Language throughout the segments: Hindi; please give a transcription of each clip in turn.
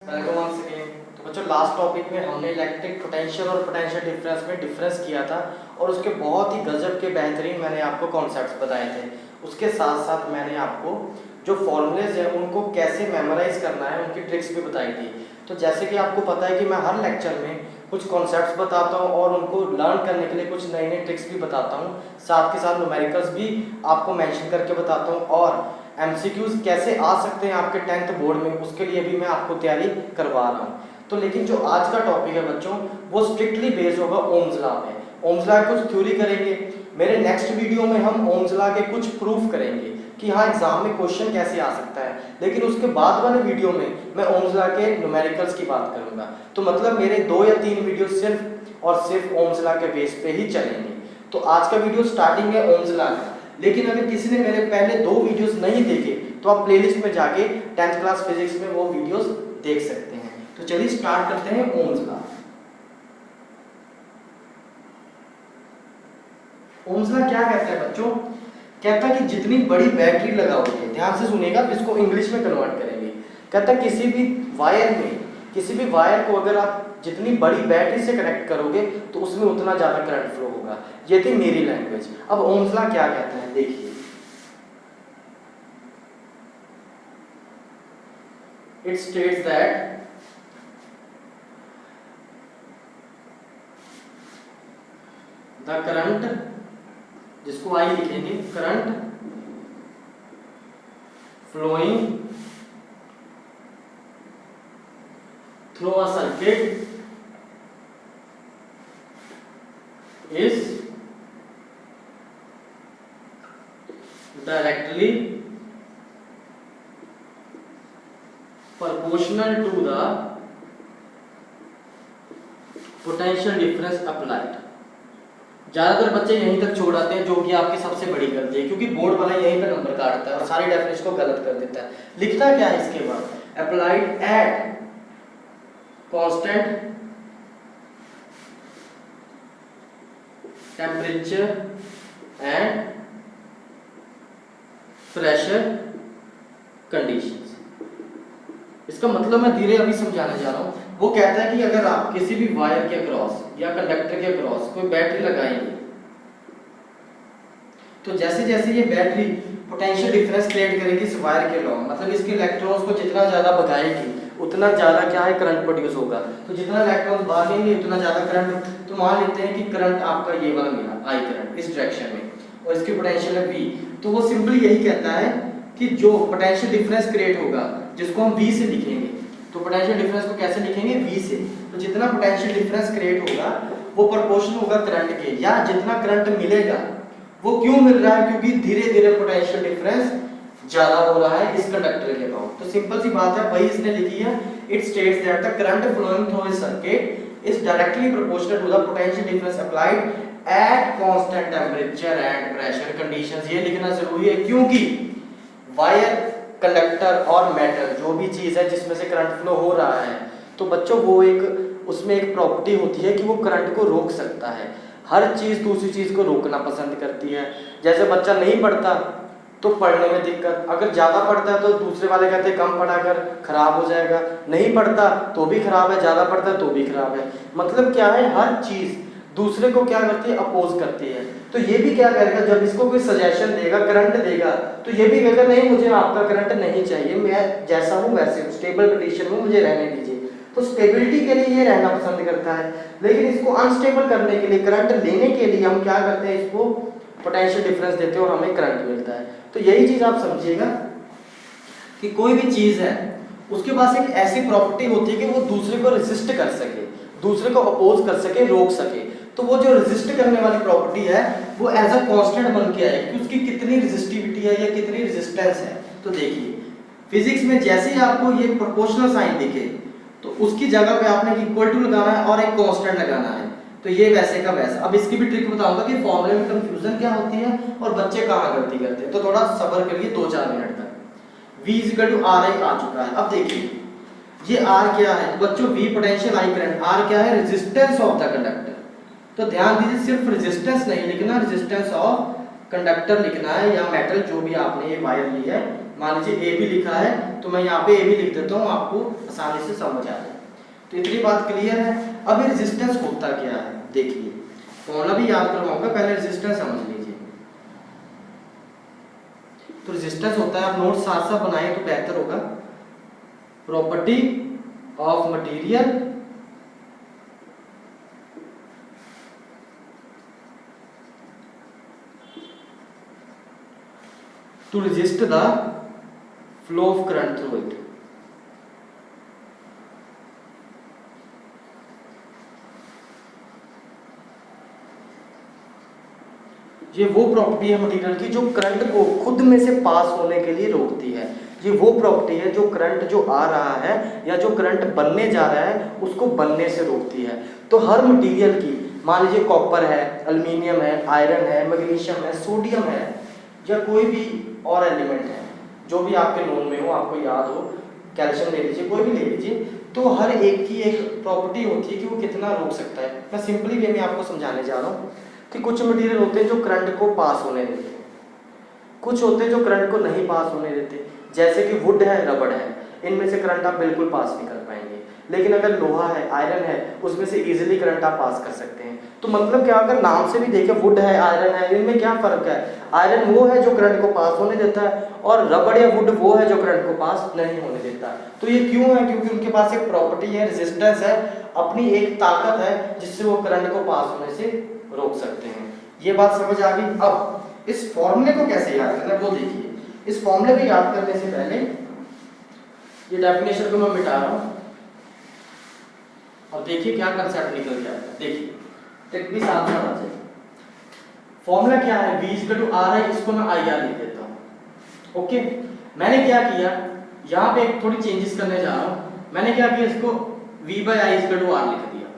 Welcome once again. तो बच्चों लास्ट टॉपिक में हमने इलेक्ट्रिक पोटेंशियल और पोटेंशियल डिफरेंस में डिफरेंस किया था और उसके बहुत ही गजब के बेहतरीन मैंने आपको कॉन्सेप्ट्स बताए थे। उसके साथ साथ मैंने आपको जो फॉर्मूलेज हैं उनको कैसे मेमोराइज करना है उनकी ट्रिक्स भी बताई थी। तो जैसे कि आपको पता है कि मैं हर लेक्चर में कुछ कॉन्सेप्ट्स बताता हूँ और उनको लर्न करने के लिए कुछ नई नई ट्रिक्स भी बताता हूँ, साथ के साथ न्यूमेरिकल्स भी आपको मेंशन करके बताता हूँ और एमसीक्यूज कैसे आ सकते हैं आपके 10th बोर्ड में उसके लिए भी मैं आपको तैयारी करवा रहा हूँ। तो लेकिन जो आज का टॉपिक है बच्चों वो स्ट्रिक्टली बेस्ड होगा ओम्स लॉ पे। ओम्स लॉ कुछ थ्योरी करेंगे, मेरे नेक्स्ट वीडियो में हम ओम्स लॉ के कुछ प्रूफ करेंगे कि हाँ एग्जाम में क्वेश्चन कैसे आ सकता है, लेकिन उसके बाद वाले वीडियो में मैं ओम्स लॉ के न्यूमेरिकल्स की बात करूंगा। तो मतलब मेरे 2 या 3 वीडियो सिर्फ और सिर्फ ओम्स लॉ के बेस पे ही चलेंगे। तो आज का वीडियो स्टार्टिंग है ओम्स लॉ का, लेकिन अगर किसी ने मेरे पहले 2 वीडियोस नहीं देखे तो आप प्लेलिस्ट में जाके 10th क्लास फिजिक्स में वो वीडियोस देख सकते हैं। तो चलिए स्टार्ट करते हैं ओम्स लॉ। ओम्स लॉ क्या कहता है बच्चों? कहता है कि जितनी बड़ी बैटरी लगाओगे, ध्यान से सुनिएगा, इसको इंग्लिश में कन्वर्ट करेंगे। कहता है किसी भी वायर को अगर आप जितनी बड़ी बैटरी से कनेक्ट करोगे तो उसमें उतना ज्यादा करंट फ्लो होगा। ये थी मेरी लैंग्वेज। अब ओम्स लॉ क्या कहता है देखिए, it states that the current, जिसको आई लिखेंगे, current flowing through a circuit is directly proportional to the potential difference applied। ज्यादातर बच्चे यहीं तक छोड़ आते हैं, जो कि आपकी सबसे बड़ी गलती है, क्योंकि बोर्ड वाला यहीं पर नंबर काटता है और सारी डेफिनेशन को गलत कर देता है। लिखता क्या है इसके बाद? Applied at constant temperature and pressure conditions. इसका मतलब मैं धीरे अभी समझाने जा रहा हूं। वो कहता है कि अगर आप किसी भी वायर के अक्रॉस या कंडक्टर के अक्रॉस कोई बैटरी लगाएंगे तो जैसे जैसे ये बैटरी पोटेंशियल डिफरेंस क्रिएट करेगी इस वायर के लॉन्ग, मतलब इसके इलेक्ट्रॉन्स को जितना ज्यादा भगाएगी उतना ज्यादा क्या है, करंट प्रोड्यूस होगा। तो जितना इलेक्ट्रॉन्स भागेंगे उतना ज्यादा करंट। तो मान लेते हैं कि करंट आपका ये वाला मिला, आई करंट इस डायरेक्शन में, और इसकी पोटेंशियल है V। तो वो सिंपली यही कहता है कि जो पोटेंशियल डिफरेंस क्रिएट होगा जिसको हम V से लिखेंगे, तो पोटेंशियल डिफरेंस को कैसे लिखेंगे? V से। तो जितना पोटेंशियल डिफरेंस क्रिएट होगा वो प्रोपोर्शनल होगा करंट के, या जितना करंट मिलेगा वो क्यों मिल रहा है? क्योंकि धीरे धीरे पोटेंशियल डिफरेंस ज्यादा हो रहा है इस कंडक्टर के अबाउट। तो सिंपल सी बात है, वही इसने लिखी है। It states that the current flowing through a circuit is directly proportional to the potential difference applied at constant temperature and pressure conditions. ये लिखना जरूरी है क्योंकि वायर, कंडक्टर और मेटल जो भी चीज है जिसमें से करंट फ्लो हो रहा है, तो बच्चों वो उसमें एक प्रॉपर्टी होती है कि वो करंट को रोक सकता है। हर चीज दूसरी चीज को रोकना पसंद करती है। जैसे बच्चा नहीं पढ़ता तो पढ़ने में दिक्कत, अगर ज्यादा पढ़ता है तो दूसरे वाले कहते हैं कम पढ़ा कर, खराब हो जाएगा। नहीं पढ़ता तो भी खराब है, ज्यादा पढ़ता है तो भी खराब है। मतलब क्या है, हर चीज दूसरे को क्या करती है, अपोज करती है। तो ये भी क्या करेगा, जब इसको कोई सजेशन देगा, करंट देगा, तो ये भी कहेगा नहीं मुझे आपका करंट नहीं चाहिए, मैं जैसा हूं वैसे स्टेबल कंडीशन में मुझे रहने दीजिए। तो स्टेबिलिटी के लिए ये रहना पसंद करता है, लेकिन इसको अनस्टेबल करने के लिए, करंट लेने के लिए हम क्या करते हैं, इसको पोटेंशियल डिफरेंस देते हैं और हमें करंट मिलता है। तो यही चीज आप समझिएगा कि कोई भी चीज है उसके पास एक ऐसी प्रॉपर्टी होती है कि वो दूसरे को रेजिस्ट कर सके, दूसरे को अपोज कर सके, रोक सके। तो वो जो रेजिस्ट करने वाली प्रॉपर्टी है वो एज अ कांस्टेंट बन के आएगी कि उसकी कितनी रेजिस्टिविटी है या कितनी रेजिस्टेंस है। तो देखिए फिजिक्स में जैसे ही आपको ये प्रोपोर्शनल साइन दिखे तो उसकी जगह पे आपने इक्वल टू लगाना है और एक कांस्टेंट लगाना है। तो ये वैसे का वैसा। अब इसकी भी ट्रिक बताऊंगा कि फॉर्मूले में कंफ्यूजन क्या होती है और बच्चे कहां गलती करते हैं। तो थोड़ा सब्र करिए 2-4 मिनट तक। V = RI आ चुका है। अब देखिए ये R क्या है, तो बच्चों V potential, I current, R क्या है, रेजिस्टेंस ऑफ द कंडक्टर। तो ध्यान दीजिए सिर्फ रेजिस्टेंस नहीं लिखना, रेजिस्टेंस ऑफ कंडक्टर लिखना है या मेटल जो भी आपने ये वायर ली है मान लीजिए ए भी लिखा है तो मैं यहाँ पे ए भी लिख देता हूँ, आपको आसानी से समझ आ जाए। तो इतनी बात क्लियर है। अब ये रेजिस्टेंस होता क्या है देखिए, फॉर्मूला भी याद करवाऊंगा, पहले रेजिस्टेंस समझ लीजिए। तो रेजिस्टेंस होता है, आप नोट साथ साथ बनाए तो बेहतर होगा। Property of material to resist the flow of current through it। ये वो प्रॉपर्टी है मटेरियल की जो करंट को खुद में से पास होने के लिए रोकती है। ये वो प्रॉपर्टी है जो करंट जो आ रहा है या जो करंट बनने जा रहा है उसको बनने से रोकती है। तो हर मटेरियल की, मान लीजिए कॉपर है, एल्युमिनियम है, आयरन है, मैग्नीशियम है, सोडियम है, या कोई भी और एलिमेंट है जो भी आपके नोन में हो, आपको याद हो, कैल्शियम ले लीजिए, कोई भी ले लीजिए, तो हर एक की एक प्रॉपर्टी होती है कि वो कितना रोक सकता है। मैं सिंपली वे में आपको समझाने जा रहा हूँ कि कुछ मटेरियल होते हैं जो करंट को पास होने देते हैं, कुछ होते हैं जो करंट को नहीं पास होने देते, जैसे कि वुड है, रबड़ है, इनमें से करंट आप बिल्कुल पास नहीं कर पाएंगे। लेकिन अगर लोहा है, आयरन है, उसमें से इजीली करंट आप पास कर सकते हैं। तो मतलब क्या, अगर नाम से भी देखें, वुड है, आयरन है, इनमें क्या फर्क है? आयरन वो है जो करंट को पास होने देता है और रबड़ या वुड वो है जो करंट को पास नहीं होने देता। तो ये क्यों है? क्योंकि उनके पास एक प्रॉपर्टी है, रेजिस्टेंस है, अपनी एक ताकत है जिससे वो करंट को पास होने से रोक सकते हैं। ये बात समझ आ गई। अब इस फॉर्मूले को कैसे याद करना है वो देखिए। इस फॉर्मूले को याद करने से पहले ये डेफिनेशन को मैं मिटा रहा हूं और देखिए क्या कंसेप्ट निकल के आता है। देखिए टेक भी साथ साथ आ जाए। फॉर्मूला क्या है? V = R है, इसको मैं IR लिख देता हूं। ओके, मैंने क्या किया, यहाँ पे एक थोड़ी चेंजेस करने जा रहा हूं। मैंने क्या किया, इसको V/I = R लिख दिया।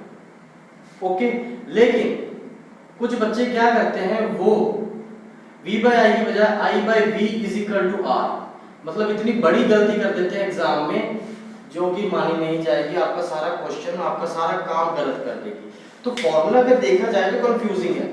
ओके, लेकिन कुछ बच्चे क्या करते हैं, वो V/I की बजाय I/V = R, मतलब इतनी बड़ी गलती कर देते हैं एग्जाम में जो कि मानी नहीं जाएगी। आपका सारा क्वेश्चन, आपका सारा काम गलत कर देगी। तो फॉर्मूला अगर देखा जाए तो कंफ्यूजिंग है,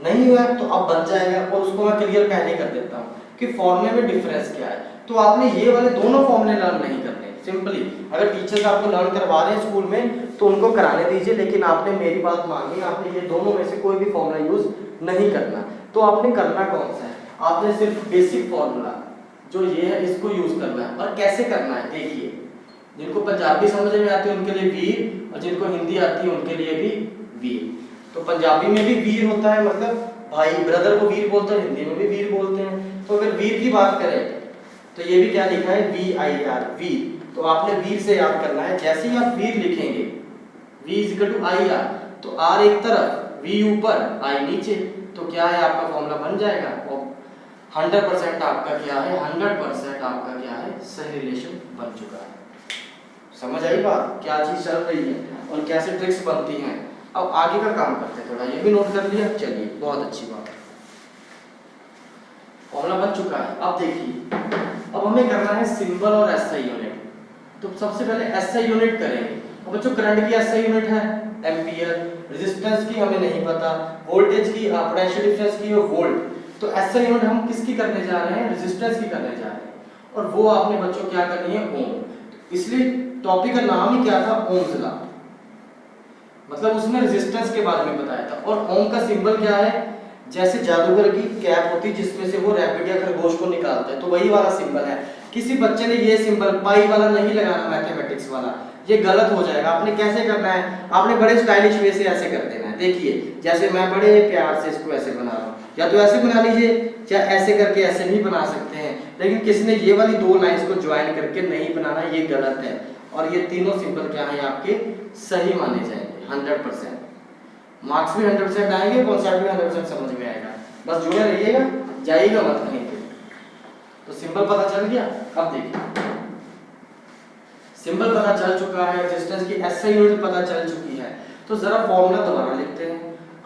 नहीं हुआ तो अब बन जाएगा। और उसको मैं क्लियर पहले कर देता हूँ कि फॉर्मूले में डिफरेंस क्या है। तो आपने ये वाले दोनों फॉर्मूले लर्न नहीं करने। सिंपली अगर टीचर्स आपको लर्न करवा रहे हैं स्कूल में तो उनको कराने दीजिए, लेकिन आपने मेरी बात मानी, आपने ये दोनों में से कोई भी फॉर्मूला यूज नहीं करना। तो आपने करना कौन सा है? आपने सिर्फ बेसिक फॉर्मूला जो ये है इसको यूज करना है। और कैसे करना है देखिए, जिनको पंजाबी समझ में आती है उनके लिए वीर, और जिनको हिंदी आती है उनके लिए भी वीर। तो पंजाबी में भी वीर होता है, मतलब भाई, ब्रदर को वीर बोलते हैं, हिंदी में भी वीर बोलते हैं। तो अगर वीर की बात करें तो ये भी क्या लिखा है, VIR, वीर। तो आपने वीर से याद करना है। जैसे ही आप वीर लिखेंगे V = IR, तो R एक तरफ, V ऊपर, I नीचे, तो क्या है आपका फॉर्मूला बन जाएगा। और 100% आपका क्या है, 100% आपका क्या है, सही रिलेशन बन चुका है। समझ आई बात, क्या चीज चल रही है और कैसे ट्रिक्स बनती हैं। अब आगे का काम करते हैं, थोड़ा ये भी नोट कर लिया, चलिए बहुत अच्छी बात। फॉर्मूला बन चुका है। अब देखिए, अब हमें करना है सिंबल और SI यूनिट। तो सबसे पहले SI यूनिट करेंगे। अब बच्चों करंट की SI यूनिट है एम्पियर, रेजिस्टेंस की हमें नहीं पता, वोल्टेज की, पोटेंशियल डिफरेंस की वोल्ट। तो SI यूनिट हम किसकी करने जा रहे हैं, रेजिस्टेंस की करने जा रहे हैं। और वो आपने बच्चों क्या करनी है, ओम। इसलिए टॉपिक का नाम ही क्या था, ओम्स लॉ, मतलब उसमें रेजिस्टेंस के बारे में बताया था। और ओम का सिंबल क्या है, जैसे जादूगर की कैप होती है जिसमें से वो रैबिट या खरगोश को निकालता है, तो वही वाला सिंबल है। किसी बच्चे ने ये सिंबल पाई वाला नहीं लगाना, मैथमेटिक्स वाला, ये गलत हो जाएगा। आपने कैसे करना है, आपने बड़े स्टाइलिश वे से ऐसे कर देना है। देखिए जैसे मैं बड़े प्यार से इसको ऐसे बना रहा हूँ, या तो ऐसे बना लीजिए या ऐसे करके ऐसे भी बना सकते हैं। लेकिन किसी ने ये वाली दो लाइंस को ज्वाइन करके नहीं बनाना, ये गलत है। और ये तीनों सिंबल क्या है आपके, सही माने जाएंगे 100%। मार्क्स भी 100% आएंगे, कॉन्सेप्ट भी 100% समझ में आएगा। बस जुड़े रहिएगा, जाइएगा मत कहीं पे। तो सिंबल पता चल गया। अब देखिए सिंबल पता चल चुका है, रेजिस्टेंस की SI यूनिट पता चल चुकी है। तो जरा फॉर्मूला दोबारा लिखते हैं।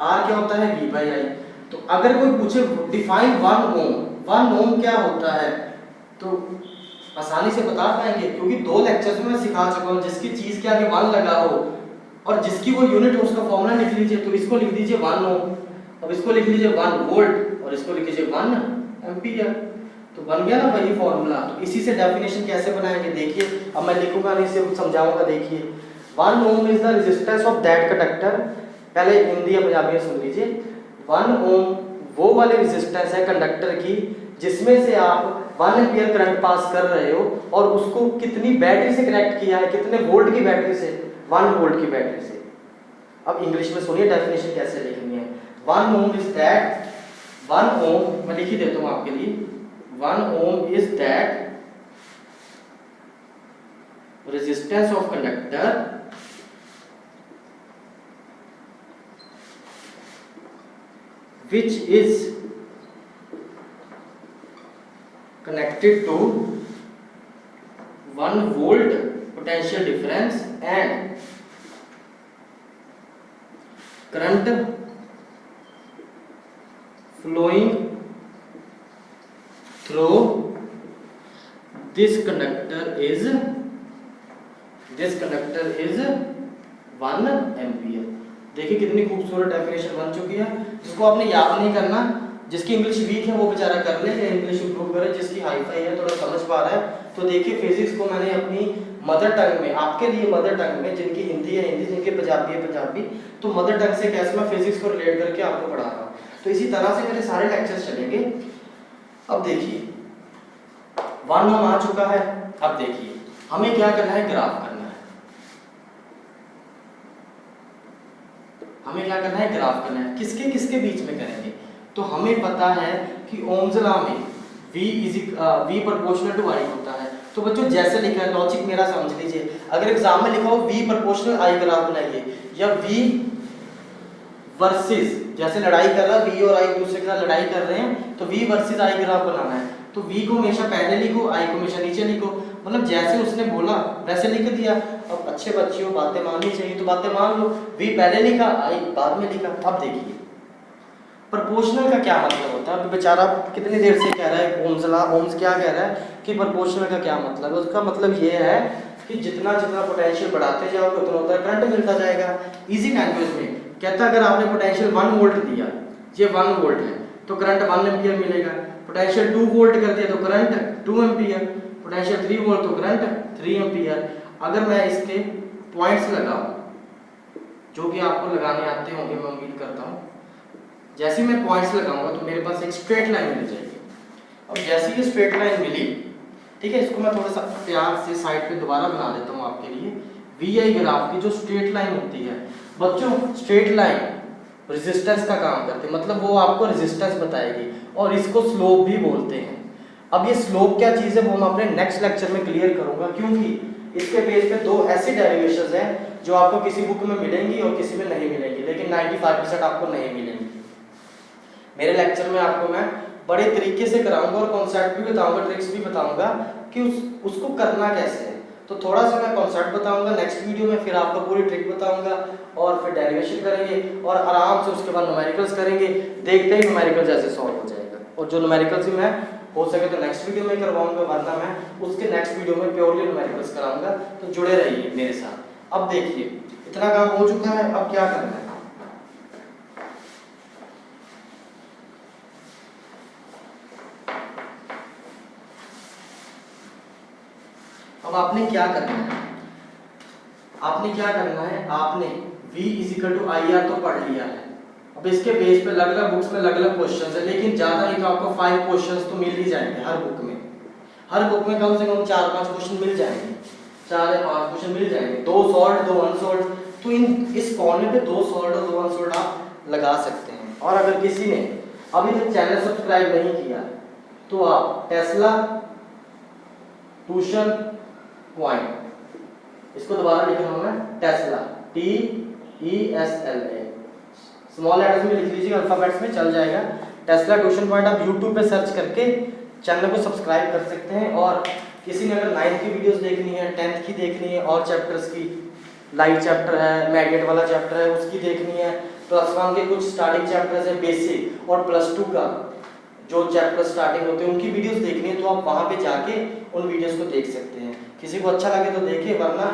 R क्या होता है, V/I। तो अगर कोई पूछे डिफाइन 1 ओम, 1 ओम क्या होता है, तो आसानी से बता पाएंगे, क्योंकि 2 लेक्चर्स में मैं सिखा चुका हूँ। जिसकी चीज के आगे 1 लगा हो और जिसकी वो यूनिट हो उसका फॉर्मूला लिख लीजिए। तो इसको लिख दीजिए 1 ओम, अब इसको लिख लीजिए 1 वोल्ट, और इसको लिख लीजिए 1 एम्पियर। तो बन गया ना वही फॉर्मूला। तो इसी से डेफिनेशन कैसे बनाएंगे देखिए, अब मैं लिखूंगा नहीं, सिर्फ समझाऊंगा। देखिए 1 ohm is the resistance of that conductor, पहले हिंदी या पंजाबी में सुन लीजिए। 1 ओम वो वाली रेजिस्टेंस है कंडक्टर की जिसमें से आप 1 एम्पीयर करंट पास कर रहे हो, और उसको कितनी बैटरी से कनेक्ट किया है, कितने वोल्ट की बैटरी से, 1 वोल्ट की बैटरी से। अब इंग्लिश में सुनिए डेफिनेशन कैसे लिखनी है। 1 ओम इज दैट, 1 ओम मैं लिख ही देता हूं आपके लिए। 1 ohm is that resistance of conductor which is connected to 1 volt potential difference and current flowing through this conductor is 1 ampere. देखिए कितनी खूबसूरत डेफिनेशन बन चुकी है, जिसको आपने याद नहीं करना। जिसकी इंग्लिश वीक है वो बेचारा कर ले, इंग्लिश इंप्रूव करे। जिसकी हाई फाई है, थोड़ा समझ पा रहा है, तो देखिए फिजिक्स को मैंने अपनी मदर टंग में, आपके लिए मदर टंग में, जिनकी हिंदी है हिंदी, जिनकी पंजाबी है पंजाबी, तो मदर टंग से कैसे मैं फिजिक्स को रिलेट करके आपको पढ़ा रहा हूँ। तो इसी तरह से मेरे सारे लेक्चर्स चलेंगे। अब देखिए 1 ओम आ चुका है। अब देखिए हमें क्या करना है, ग्राफ करना है। हमें क्या करना है, ग्राफ करना है। किसके किसके बीच में करेंगे, तो हमें पता है कि ओम्स लॉ में V प्रोपोर्शनल टू I होता है। तो बच्चों जैसे लिखा है, लॉजिक मेरा समझ लीजिए। अगर एग्जाम में लिखा हो V प्रोपोर्शनल I ग्राफ बनाइए, या V वर्सेस, जैसे लड़ाई कर रहा है V और I एक दूसरे के साथ लड़ाई कर रहे हैं, तो V वर्सेस I ग्राफ बनाना है। तो V को हमेशा पहले लिखो, I को हमेशा नीचे लिखो। मतलब जैसे उसने बोला वैसे लिख दिया। अब अच्छे बच्चे हो, बातें माननी चाहिए तो बातें मान लो। V पहले लिखा, I बाद में लिखा। अब देखिए प्रोपोर्शनल का क्या मतलब होता है। बेचारा कितनी देर से कह रहा है ओम्स क्या कह रहा है कि प्रोपोर्शनल का क्या मतलब है। उसका मतलब ये है कि जितना जितना पोटेंशियल बढ़ाते जाओगे उतना उतना करंट मिलता जाएगा। इजी लैंग्वेज में कहता है, अगर आपने पोटेंशियल 1 वोल्ट दिया, ये 1 वोल्ट है, तो करंट 1 एम्पीयर मिलेगा। पोटेंशियल 2 वोल्ट कर दिया तो करंट 2 एम्पीयर। पोटेंशियल 3 वोल्ट तो करंट 3 एम्पीयर। अगर मैं इसके पॉइंट्स लगाऊं, जो कि आपको लगाने आते होंगे मैं उम्मीद करता हूं, जैसे मैं पॉइंट्स लगाऊंगा तो मेरे पास एक स्ट्रेट लाइन मिल जाएगी। अब जैसे ये स्ट्रेट लाइन मिली, ठीक है, इसको मैं थोड़ा सा प्यार से साइड पे दोबारा बना देता हूं आपके लिए। VI ग्राफ की जो स्ट्रेट लाइन होती है बच्चों, स्ट्रेट लाइन रेजिस्टेंस का काम करती है, मतलब वो आपको रेजिस्टेंस बताएगी, और इसको स्लोप भी बोलते हैं। अब ये स्लोप क्या चीज़ है वो मैं अपने नेक्स्ट लेक्चर में क्लियर करूंगा, क्योंकि इसके बेस पे 2 ऐसी डेरिवेशंस हैं जो आपको किसी बुक में मिलेंगी और किसी में नहीं मिलेंगी, लेकिन 95% आपको नहीं मिलेंगी। मेरे लेक्चर में आपको मैं बड़े तरीके से कराऊंगा और कॉन्सेप्ट भी बताऊंगा, ट्रिक्स भी बताऊंगा कि उसको करना कैसे है। तो थोड़ा सा मैं कॉन्सेप्ट बताऊंगा, नेक्स्ट वीडियो में फिर आपको पूरी ट्रिक बताऊंगा, और फिर डेरिवेशन करेंगे, और आराम से उसके बाद न्यूमेरिकल्स करेंगे। देखते ही न्यूमेरिकल जैसे सॉल्व हो जाएगा। और जो न्यूमेरिकल्स भी मैं हो सके तो नेक्स्ट वीडियो में करवाऊंगा, वरना मैं उसके नेक्स्ट वीडियो में प्योरली न्यूमेरिकल्स कराऊंगा। तो जुड़े रहिए मेरे साथ। अब देखिए इतना काम हो चुका है, अब क्या करना है। अब आपने क्या करना है, आपने क्या करना है, आपने V = IR तो पढ़ लिया है। अब इसके बेस पे अलग अलग बुक्स में अलग अलग क्वेश्चंस है, लेकिन ज्यादा नहीं तो आपको 5 क्वेश्चंस तो मिल ही जाएंगे हर बुक में। हर बुक में कम से कम 4-5 क्वेश्चन मिल जाएंगे, 4 या 5 क्वेश्चन मिल जाएंगे, 2 सॉल्व 2 अनसॉल्व। तो इस कॉर्नर पे 2 सॉल्व और 2 अनसॉल्व आप लगा सकते हैं। और अगर किसी ने अभी तक चैनल सब्सक्राइब नहीं किया तो आप टेस्ला ट्यूशन पॉइंट, इसको दोबारा लिख रहा हूं मैं, टेस्ला TESLA, स्मॉल लेटर्स में लिख लीजिए, अल्फाबेट्स में चल जाएगा। टेस्ला ट्यूशन पॉइंट आप YouTube पे सर्च करके चैनल को सब्सक्राइब कर सकते हैं। और किसी ने अगर 9th की वीडियोस देखनी है, 10th की देखनी है, और चैप्टर्स की, लाइट चैप्टर है, मैग्नेट वाला चैप्टर है, उसकी देखनी है, +1 के कुछ स्टार्टिंग चैप्टर्स है बेसिक, और +2 का जो चैप्टर स्टार्टिंग होते हैं उनकी वीडियोस देखनी है, तो आप वहां पे जाके उन वीडियोस को देख सकते हैं। किसी को अच्छा लगे तो देखे, वरना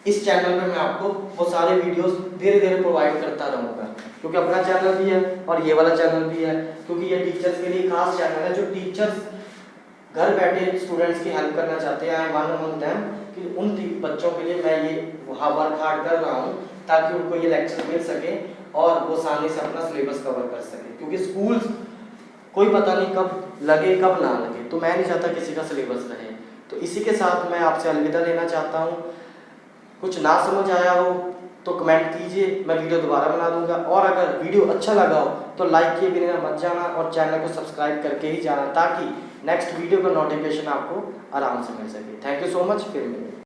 इस चैनल पे मैं आपको वो सारे वीडियोस धीरे धीरे प्रोवाइड करता रहूँगा, क्योंकि अपना चैनल भी है और ये वाला चैनल भी है, क्योंकि ये टीचर्स के लिए खास चैनल है। जो टीचर्स घर बैठे स्टूडेंट्स की हेल्प करना चाहते हैं, आई वन अमंग देम कि उन बच्चों के लिए मैं ये वर्क हार्ड कर रहा हूँ ताकि उनको ये लेक्चर मिल सके और वो आसानी से अपना सिलेबस कवर कर सके, क्योंकि स्कूल्स कोई पता नहीं कब लगे कब ना लगे, तो मैं नहीं चाहता किसी का सिलेबस रहे। तो इसी के साथ मैं आपसे अलविदा लेना चाहता हूँ। कुछ ना समझ आया हो तो कमेंट कीजिए, मैं वीडियो दोबारा बना दूंगा, और अगर वीडियो अच्छा लगा हो तो लाइक किए बिना मत जाना और चैनल को सब्सक्राइब करके ही जाना, ताकि नेक्स्ट वीडियो का नोटिफिकेशन आपको आराम से मिल सके। थैंक यू सो मच, फिर मिलेंगे।